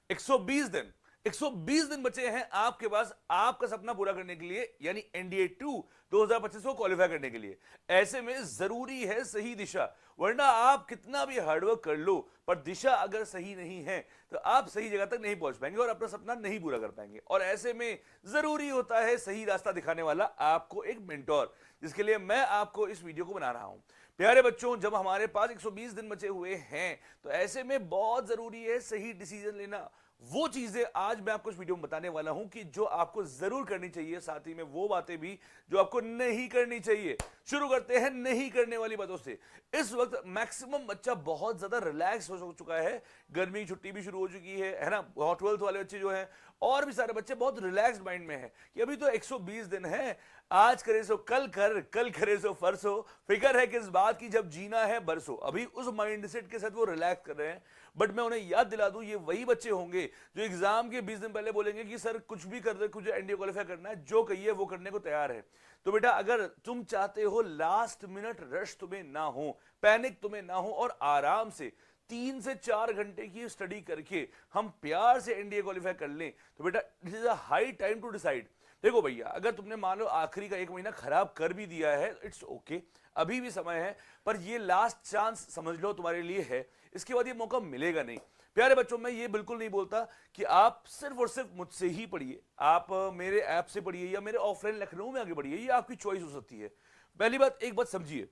120 दिन, 120 दिन बचे हैं आपके पास आपका सपना पूरा करने के लिए, यानी एनडीए 2 2025 को क्वालिफाई करने के लिए। ऐसे में जरूरी है सही दिशा, वरना आप कितना भी हार्डवर्क कर लो पर दिशा अगर सही नहीं है तो आप सही जगह तक नहीं पहुंच पाएंगे और अपना सपना नहीं पूरा कर पाएंगे। और ऐसे में जरूरी होता है सही रास्ता दिखाने वाला आपको एक मेंटोर, जिसके लिए मैं आपको इस वीडियो को बना रहा हूं। प्यारे बच्चों, जब हमारे पास 120 दिन बचे हुए हैं तो ऐसे में बहुत जरूरी है सही डिसीजन लेना। वो चीजें आज मैं आपको इस वीडियो में बताने वाला हूं कि जो आपको जरूर करनी चाहिए, साथ ही में वो बातें भी जो आपको नहीं करनी चाहिए। शुरू करते हैं नहीं करने वाली बातों से। इस वक्त मैक्सिमम बच्चा बहुत ज्यादा रिलैक्स हो चुका है, गर्मी की छुट्टी भी शुरू हो चुकी है ना। 12th वाले बच्चे जो हैं और भी सारे बच्चे बहुत रिलैक्स्ड माइंड में हैं कि अभी तो 120 दिन है, आज करे सो कल कर, कल करे सो परसों, फिक्र है किस बात की जब जीना है बरसों। अभी उस माइंडसेट के साथ वो रिलैक्स कर रहे हैं। बट मैं उन्हें याद दिला दूं, ये वही बच्चे होंगे जो एग्जाम के 20 दिन पहले बोलेंगे कि सर कुछ भी कर दे, कुछ एनडीए क्वालिफाई करना है, जो कहिए वो करने को तैयार है। तो बेटा अगर तुम चाहते हो लास्ट मिनट रश तुम्हें ना हो, पैनिक तुम्हें ना हो और आराम से 3 से 4 घंटे की स्टडी करके हम प्यार से एनडीए क्वालिफाई कर लें, तो बेटा this is a high time to decide. देखो भैया, अगर तुमने मान लो आखिरी का 1 महीना खराब कर भी दिया है, इट्स ओके, अभी भी समय है, पर ये लास्ट चांस समझ लो तुम्हारे लिए है। इसके बाद ये मौका मिलेगा नहीं। प्यारे बच्चों, मैं ये बिल्कुल नहीं बोलता कि आप सिर्फ और सिर्फ मुझसे ही पढ़िए, आप मेरे ऐप से पढ़िए या मेरे ऑफलाइन लखनऊ में आगे बढ़िए, ये आपकी चॉइस हो सकती है। पहली बात, एक बात समझिए,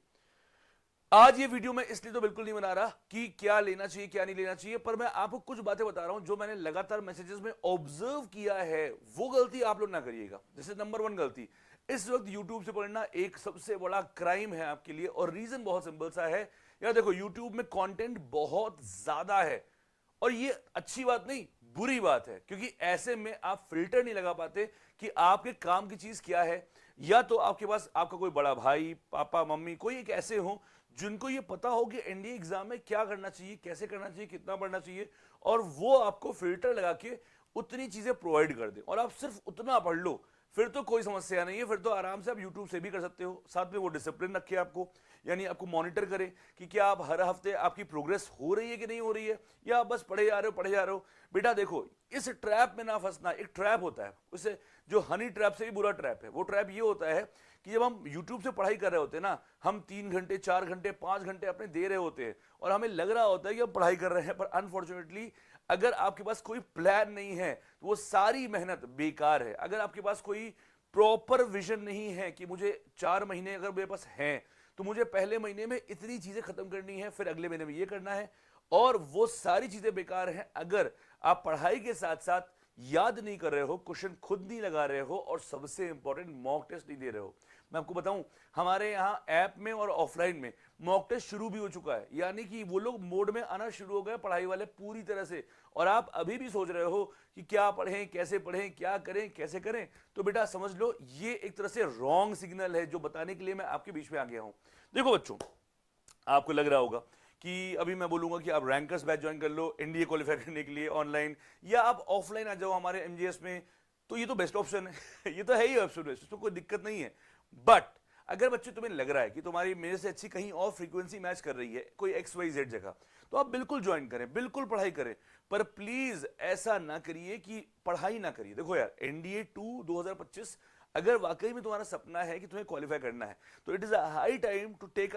आज ये वीडियो मैं इसलिए तो बिल्कुल नहीं बना रहा कि क्या लेना चाहिए क्या नहीं लेना चाहिए, पर मैं आपको कुछ बातें बता रहा हूं जो मैंने लगातार मैसेजेस में ऑब्जर्व किया है। वो गलती आप लोग ना करिएगा। जैसे नंबर 1 गलती, इस वक्त यूट्यूब से पढ़ना एक सबसे बड़ा क्राइम है आपके लिए। और रीजन बहुत सिंपल सा है यार, देखो यूट्यूब में कंटेंट बहुत ज्यादा है और ये अच्छी बात नहीं बुरी बात है, क्योंकि ऐसे में आप फिल्टर नहीं लगा पाते कि आपके काम की चीज क्या है। या तो आपके पास आपका कोई बड़ा भाई, पापा, मम्मी, कोई एक ऐसे हो जिनको ये पता हो कि एनडीए एग्जाम में क्या करना चाहिए, कैसे करना चाहिए, कितना पढ़ना चाहिए, और वो आपको फिल्टर लगा के उतनी चीजें प्रोवाइड कर दे और आप सिर्फ उतना पढ़ लो, फिर तो कोई समस्या नहीं है। फिर तो आराम से आप यूट्यूब से भी कर सकते हो। साथ में वो डिसिप्लिन रखे आपको, यानी आपको मॉनिटर करे कि क्या आप हर हफ्ते आपकी प्रोग्रेस हो रही है कि नहीं हो रही है, या आप बस पढ़े जा रहे हो पढ़े जा रहे हो। बेटा देखो, इस ट्रैप में ना फंसना। एक ट्रैप होता है, उसे जो हनी ट्रैप से भी बुरा ट्रैप है। वो ट्रैप ये होता है कि जब हम यूट्यूब से पढ़ाई कर रहे होते हैं ना, हम 3 घंटे 4 घंटे 5 घंटे अपने दे रहे होते हैं और हमें लग रहा होता है कि हम पढ़ाई कर रहे हैं, पर अनफॉर्चुनेटली अगर आपके पास कोई प्लान नहीं है तो वो सारी मेहनत बेकार है। अगर आपके पास कोई प्रॉपर विजन नहीं है कि मुझे 4 महीने अगर मेरे पास हैं तो मुझे पहले महीने में इतनी चीजें खत्म करनी है, फिर अगले महीने में ये करना है, और वो सारी चीजें बेकार हैं अगर आप पढ़ाई के साथ साथ याद नहीं कर रहे हो, क्वेश्चन खुद नहीं लगा रहे हो, और सबसे इंपॉर्टेंट मॉक टेस्ट नहीं दे रहे हो। मैं आपको बताऊं, हमारे यहाँ ऐप में और ऑफलाइन में मॉक टेस्ट शुरू भी हो चुका है, यानी कि वो लोग मोड में आना शुरू हो गए पढ़ाई वाले पूरी तरह से। और आप अभी भी सोच रहे हो कि क्या पढ़ें, कैसे पढ़ें, क्या करें, कैसे करें, तो बेटा समझ लो ये एक तरह से रॉन्ग सिग्नल है जो बताने के लिए मैं आपके बीच में आ गया हूं। देखो बच्चों, आपको लग रहा होगा कि अभी मैं बोलूंगा कि आप रैंकर्स बैच ज्वाइन कर लो एनडीए क्वालिफाई करने के लिए ऑनलाइन, या आप ऑफलाइन आ जाओ हमारे एमजीएस में, तो ये तो बेस्ट ऑप्शन है। ये तो है ही ऑप्शन बेस्ट, तो कोई दिक्कत नहीं है। बट अगर बच्चे तुम्हें लग रहा है कि तुम्हारी मेरे से अच्छी कहीं और फ्रीक्वेंसी मैच कर रही है कोई XYZ जगह, तो आप बिल्कुल ज्वाइन करें, बिल्कुल पढ़ाई करें, पर प्लीज ऐसा ना करिए कि पढ़ाई ना करिए। देखो यार, एनडीए 2 2025 अगर वाकई में तुम्हारा सपना है कि तुम्हें क्वालिफाई करना है, तो it is a high time to take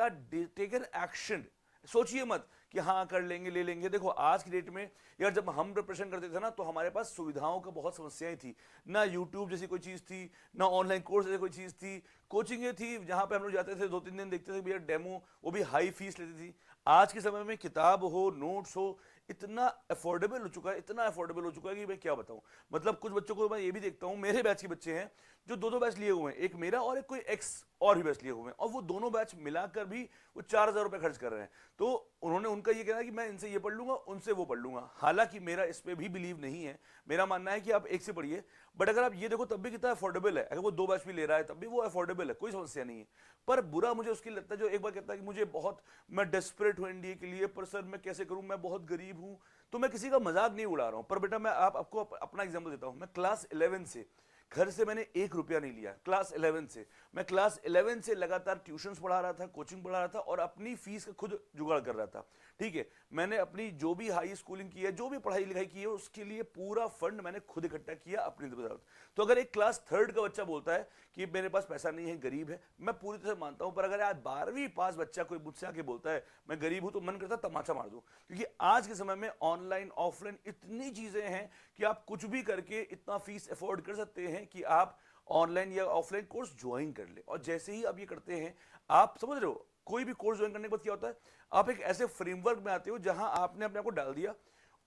an action. सोचिए मत कि हाँ कर लेंगे ले लेंगे। देखो आज की डेट में यार, जब हम प्रिपरेशन करते थे ना, तो हमारे पास सुविधाओं का बहुत समस्याएं थी। ना यूट्यूब जैसी कोई चीज थी, ना ऑनलाइन कोर्स जैसी कोई चीज थी। कोचिंगें थी जहां पे हम लोग जाते थे, 2-3 दिन देखते थे भैया डेमो, वो भी हाई फीस लेती थी। आज के समय में किताब हो, नोट्स हो, इतना अफोर्डेबल हो चुका है, इतना अफोर्डेबल हो चुका है कि मैं क्या बताऊं। मतलब कुछ बच्चों को मैं ये भी देखता हूं, मेरे बैच के बच्चे हैं जो 2-2 बैच लिए हुए हैं, एक मेरा और एक कोई एक्स और भी बैच लिए हुए हैं, और वो दोनों बैच मिलाकर भी वो 4,000 रुपए खर्च कर रहे हैं। तो उन्होंने, उनका ये कहना है कि मैं इनसे ये पढ़ लूंगा, उनसे वो पढ़ लूंगा। हालांकि मेरा इस पे भी बिलीव नहीं है। मेरा मानना है कि आप एक से पढ़िए, बट अगर आप ये देखो तब भी कितना अफोर्डेबल है। अगर वो 2 बैच भी ले रहा है तब भी वो अफोर्डेबल है, कोई समस्या नहीं है। पर बुरा मुझे उसकी लगता है जो एक बार कहता है कि मुझे बहुत, मैं डेस्परेट हूं एनडीए के लिए, पर सर मैं कैसे करूं, मैं बहुत गरीब हूं। तो मैं किसी का मजाक नहीं उड़ा रहा हूं, पर बेटा मैं आपको अपना एग्जाम्पल देता हूं। मैं क्लास 11 से घर से मैंने 1 रुपया नहीं लिया क्लास 11 से। मैं क्लास 11 से लगातार ट्यूशंस पढ़ा रहा था, कोचिंग पढ़ा रहा था और अपनी फीस का खुद जुगाड़ कर रहा था। ठीक है, मैंने अपनी जो भी हाई स्कूलिंग की है, जो भी पढ़ाई लिखाई की है, उसके लिए पूरा फंड मैंने खुद इकट्ठा किया अपनी बदौलत। तो अगर एक क्लास 3rd का बच्चा बोलता है कि मेरे पास पैसा नहीं है, गरीब है, मैं पूरी तरह मानता हूं। पर अगर आज 12वीं पास बच्चा कोई मुझसे आके बोलता है मैं गरीब हूं, तो मन करता तमाचा मार दूं। क्योंकि आज के समय में ऑनलाइन ऑफलाइन इतनी चीजें हैं कि आप कुछ भी करके इतना फीस अफोर्ड कर सकते हैं कि आप ऑनलाइन या ऑफलाइन कोर्स ज्वाइन कर ले। और जैसे ही आप ये करते हैं, आप समझ रहे हो, कोई भी कोर्स ज्वाइन करने के बाद क्या होता है, आप एक ऐसे फ्रेमवर्क में आते हो जहां आपने अपने आप को डाल दिया,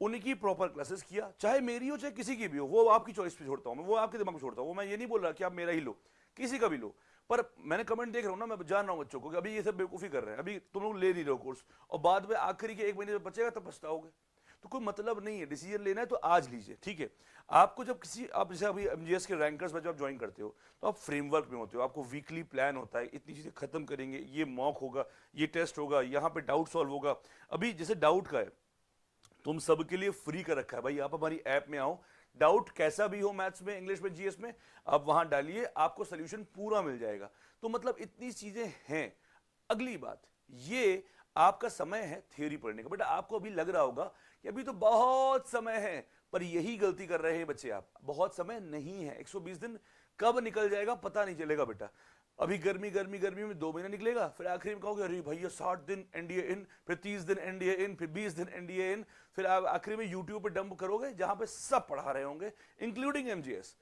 उनकी प्रॉपर क्लासेस किया, चाहे मेरी हो चाहे किसी की भी हो, वो आपकी चॉइस पे छोड़ता हूं मैं, वो आपके दिमाग में छोड़ता हूं। मैं ये नहीं बोल रहा कि आप मेरा ही लो, किसी का भी लो। पर मैंने कमेंट देख रहा हूं ना, मैं जान रहा हूं बच्चों को कि अभी ये सब बेवकूफी कर रहे हैं, अभी तुम लोग ले नहीं रहे हो कोर्स, और बाद में आखिरी के 1 महीने में बचेगा तब पछताओगे। तो कोई मतलब नहीं है, डिसीजन लेना है तो आज लीजिए। ठीक है, आपको जब किसी, आप जैसे अभी एमजीएस के रैंकर्स में जब आप ज्वाइन करते हो तो आप फ्रेमवर्क में होते हो, आपको वीकली प्लान होता है, इतनी चीजें खत्म करेंगे, ये मॉक होगा, ये टेस्ट होगा, यहाँ पे डाउट सॉल्व होगा। अभी जैसे डाउट का है, तुम सबके लिए फ्री कर रखा है भाई, आप हमारी ऐप में आओ, डाउट कैसा भी हो, मैथ्स में, इंग्लिश में, जीएस में, आप वहां डालिए, आपको सोल्यूशन पूरा मिल जाएगा। तो मतलब इतनी चीजें हैं। अगली बात, ये आपका समय है थ्योरी पढ़ने का। बेटा आपको अभी लग रहा होगा कि अभी तो बहुत समय है, पर यही गलती कर रहे हैं बच्चे आप, बहुत समय नहीं है। 120 दिन कब निकल जाएगा पता नहीं चलेगा बेटा। अभी गर्मी गर्मी गर्मी में 2 महीने निकलेगा, फिर आखिरी में कहोगे अरे भैया 60 दिन एनडीए इन, फिर 30 दिन एनडीए इन, फिर 20 दिन एनडीए इन, फिर आप आखिरी में यूट्यूब पे डंप करोगे जहां पे सब पढ़ा रहे होंगे इंक्लूडिंग एमजीएस।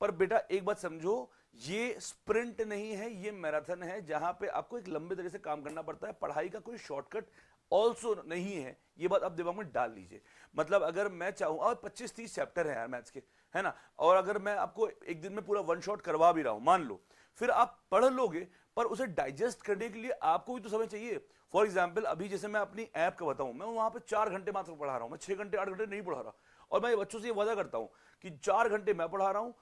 पर बेटा एक बात समझो, ये स्प्रिंट नहीं है, ये मैराथन है, जहां पे आपको एक लंबे तरीके से काम करना पड़ता है। पढ़ाई का कोई शॉर्टकट ऑल्सो नहीं है, ये बात आप दिमाग में डाल लीजिए। मतलब अगर मैं चाहूं, और 25-30 चैप्टर है यार मैथ्स के, है ना, और अगर मैं आपको एक दिन में पूरा 1 शॉट करवा भी रहा हूं, मान लो, फिर आप पढ़ लोगे, पर उसे डाइजेस्ट करने के लिए आपको भी तो समय चाहिए। फॉर एग्जाम्पल अभी जैसे मैं अपनी ऐप का बताऊं, मैं वहां पे 4 घंटे मात्र पढ़ा रहा हूं, मैं 6 घंटे 8 घंटे नहीं पढ़ा रहा। और मैं बच्चों से ये वादा करता हूं कि 4 घंटे मैं पढ़ा रहा हूं,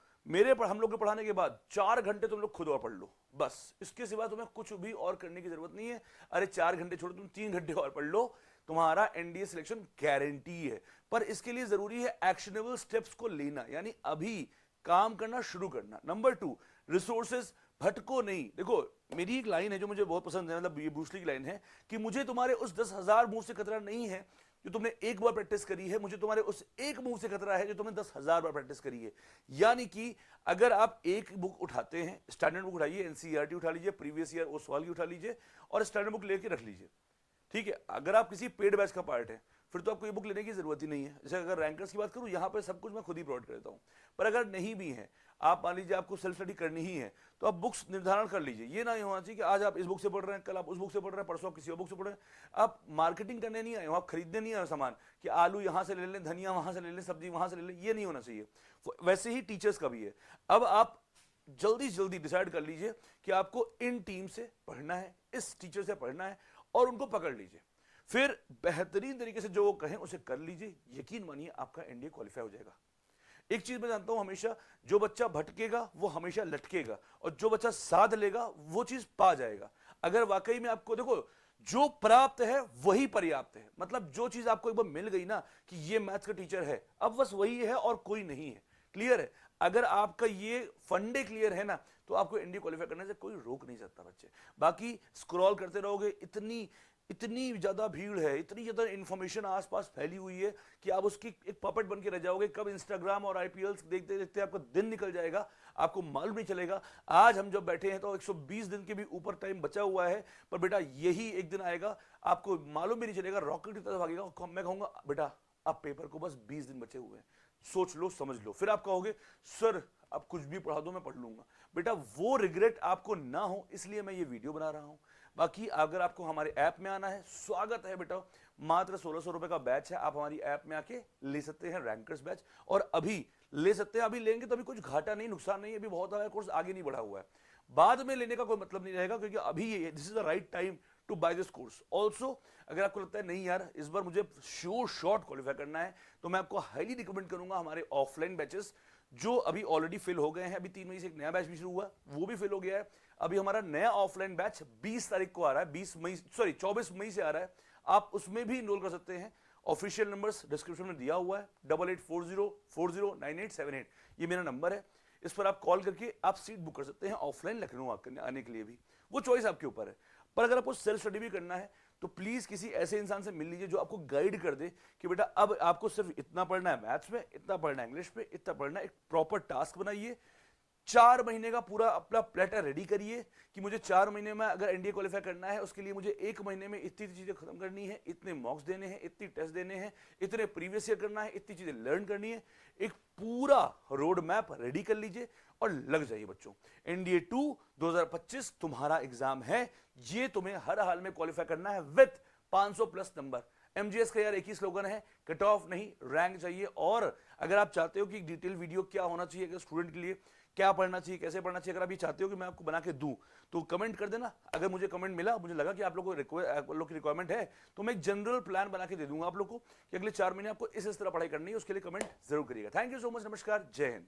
हम लोग के पढ़ाने के बाद 4 घंटे तुम लोग खुद और पढ़ लो, बस। इसके सिवा तुम्हें कुछ भी और करने की जरूरत नहीं है। अरे 4 घंटे छोड़ो, तुम 3 घंटे और पढ़ लो, तुम्हारा एनडीए सिलेक्शन गारंटी है। पर इसके लिए जरूरी है एक्शनेबल स्टेप्स को लेना, यानी अभी काम करना शुरू करना। नंबर 2, रिसोर्सेज, भटको नहीं। देखो मेरी एक लाइन है जो मुझे बहुत पसंद है, मतलब ये ब्रूस ली की लाइन है कि मुझे तुम्हारे उस 10,000 मूव से खतरा नहीं है जो तुमने एक बार प्रैक्टिस करी है, मुझे तुम्हारे उस एक मूव से खतरा है जो तुमने 10,000 बार प्रैक्टिस करी है। यानी कि अगर आप एक बुक उठाते हैं, स्टैंडर्ड बुक उठाइए, एनसीईआरटी उठा लीजिए, प्रीवियस ईयर उस सवाल की उठा लीजिए और स्टैंडर्ड बुक लेके रख लीजिए। ठीक है, अगर आप किसी पेड बैच का पार्ट है, फिर तो आपको ये बुक लेने की जरूरत ही नहीं है। जैसे अगर रैंकर्स की बात करूं, यहां पे सब कुछ मैं खुद ही प्रोवाइड कर देता हूं। पर अगर नहीं भी है, आप मान लीजिए आपको सेल्फ स्टडी करनी ही है, तो आप बुक्स निर्धारण कर लीजिए। ये ना होना चाहिए कि आज आप इस बुक से पढ़ रहे हैं, कल आप उस बुक से पढ़ रहे हैं, परसों आप किसी और बुक से पढ़ रहे हैं। आप मार्केटिंग करने नहीं आए हो, आप खरीदने नहीं आए हो सामान कि आलू यहां से ले लें, धनिया वहां से ले लें, सब्जी वहां से ले लें, ये नहीं होना चाहिए। वैसे ही टीचर्स का भी है। अब आप जल्दी जल्दी डिसाइड कर लीजिए कि आपको इन टीम से पढ़ना है, इस टीचर से पढ़ना है, और उनको पकड़ लीजिए। फिर बेहतरीन तरीके से जो वो कहें उसे कर लीजिए। यकीन मानिए आपका एनडीए क्वालिफाई हो जाएगा। एक चीज मैं जानता हूं, हमेशा जो बच्चा भटकेगा वो हमेशा लटकेगा, और जो बच्चा साध लेगा वो चीज पा जाएगा। अगर वाकई में आपको, देखो, जो प्राप्त है वही पर्याप्त है। मतलब जो चीज आपको एक बार मिल गई ना कि ये मैथ्स का टीचर है, अब बस वही है और कोई नहीं है। क्लियर है? अगर आपका ये फंडे क्लियर है ना, तो आपको एनडीए क्वालिफाई करने से कोई रोक नहीं सकता बच्चे। बाकी स्क्रॉल करते रहोगे, इतनी ज्यादा भीड़ है, इतनी ज्यादा इंफॉर्मेशन आसपास फैली हुई है कि आप उसकी एक पपेट बन के रह जाओगे। कब इंस्टाग्राम और आईपीएल देखते देखते आपका दिन निकल जाएगा, आपको मालूम नहीं चलेगा। आज हम जब बैठे हैं तो 120 दिन के भी ऊपर टाइम बचा हुआ है, पर बेटा यही एक दिन आएगा आपको मालूम भी नहीं चलेगा, रॉकेट की तरह भागेगा। मैं कहूंगा बेटा अब पेपर को बस 20 दिन बचे हुए हैं, सोच लो, समझ लो। फिर आप कहोगे सर अब कुछ भी पढ़ा दो मैं पढ़ लूंगा। बेटा वो रिग्रेट आपको ना हो, इसलिए मैं ये वीडियो बना रहा हूं। बाकी अगर आपको हमारे ऐप में आना है, स्वागत है बेटा। मात्र 1600 रुपए का बैच है, आप हमारी ऐप में आके ले सकते हैं रैंकर्स बैच, और अभी ले सकते हैं। अभी लेंगे तो अभी कुछ घाटा नहीं, नुकसान नहीं, अभी बहुत सारा कोर्स आगे नहीं बढ़ा हुआ है। बाद में लेने का कोई मतलब नहीं रहेगा, क्योंकि अभी this is the right time to buy this course. Also अगर आपको लगता है नहीं यार इस बार मुझे श्योर शॉर्ट क्वालिफाई करना है, तो मैं आपको हाईली रिकमेंड करूंगा हमारे ऑफलाइन बैचेस जो अभी ऑलरेडी फिल हो गए हैं। अभी 3 मई से एक नया बैच भी शुरू हुआ, वो भी फिल हो गया है। अभी हमारा नया ऑफलाइन बैच 20 तारीख को आ रहा है, 24 मई से आ रहा है। आप उसमें भी इनरोल कर सकते हैं। ऑफिशियल नंबर्स डिस्क्रिप्शन में दिया हुआ है, 8840409878, ये मेरा नंबर है। इस पर आप कॉल करके आप सीट बुक कर सकते हैं ऑफलाइन लखनऊ आने के लिए भी, वो चॉइस आपके ऊपर है। पर अगर आपको सेल्फ स्टडी भी करना है तो प्लीज किसी ऐसे इंसान से मिल लीजिए जो आपको गाइड कर दे कि बेटा अब आपको सिर्फ इतना पढ़ना है मैथ्स में, इतना पढ़ना है इंग्लिश में, इतना पढ़ना है। एक प्रॉपर टास्क बनाइए, 4 महीने का पूरा अपना प्लेटर रेडी करिए कि मुझे 4 महीने में अगर एनडीए क्वालिफाई करना है उसके लिए मुझे 1 महीने में इतनी चीजें खत्म करनी है, इतने मॉक्स देने हैं, इतनी टेस्ट देने हैं, इतने प्रीवियस ईयर करना है, इतनी चीजें लर्न करनी है। एक पूरा रोड मैप रेडी कर लीजिए और लग जाइए बच्चों। एनडीए 2 2025 तुम्हारा एग्जाम है, ये तुम्हें हर हाल में क्वालिफाई करना है विथ 500 प्लस नंबर। एमजीएस का यार एक ही स्लोगन है, कट ऑफ नहीं रैंक चाहिए। और अगर आप चाहते हो कि डिटेल वीडियो क्या होना चाहिए अगर स्टूडेंट के लिए, क्या पढ़ना चाहिए, कैसे पढ़ना चाहिए, अगर आप ये चाहते हो कि मैं आपको बना के दूं तो कमेंट कर देना। अगर मुझे कमेंट मिला, मुझे लगा कि आप लोगों की रिक्वायरमेंट है, तो मैं एक जनरल प्लान बना के दे दूंगा आप लोगों को कि अगले 4 महीने आपको इस तरह पढ़ाई करनी है, उसके लिए कमेंट जरूर करिएगा। थैंक यू सो मच, नमस्कार, जय हिंद।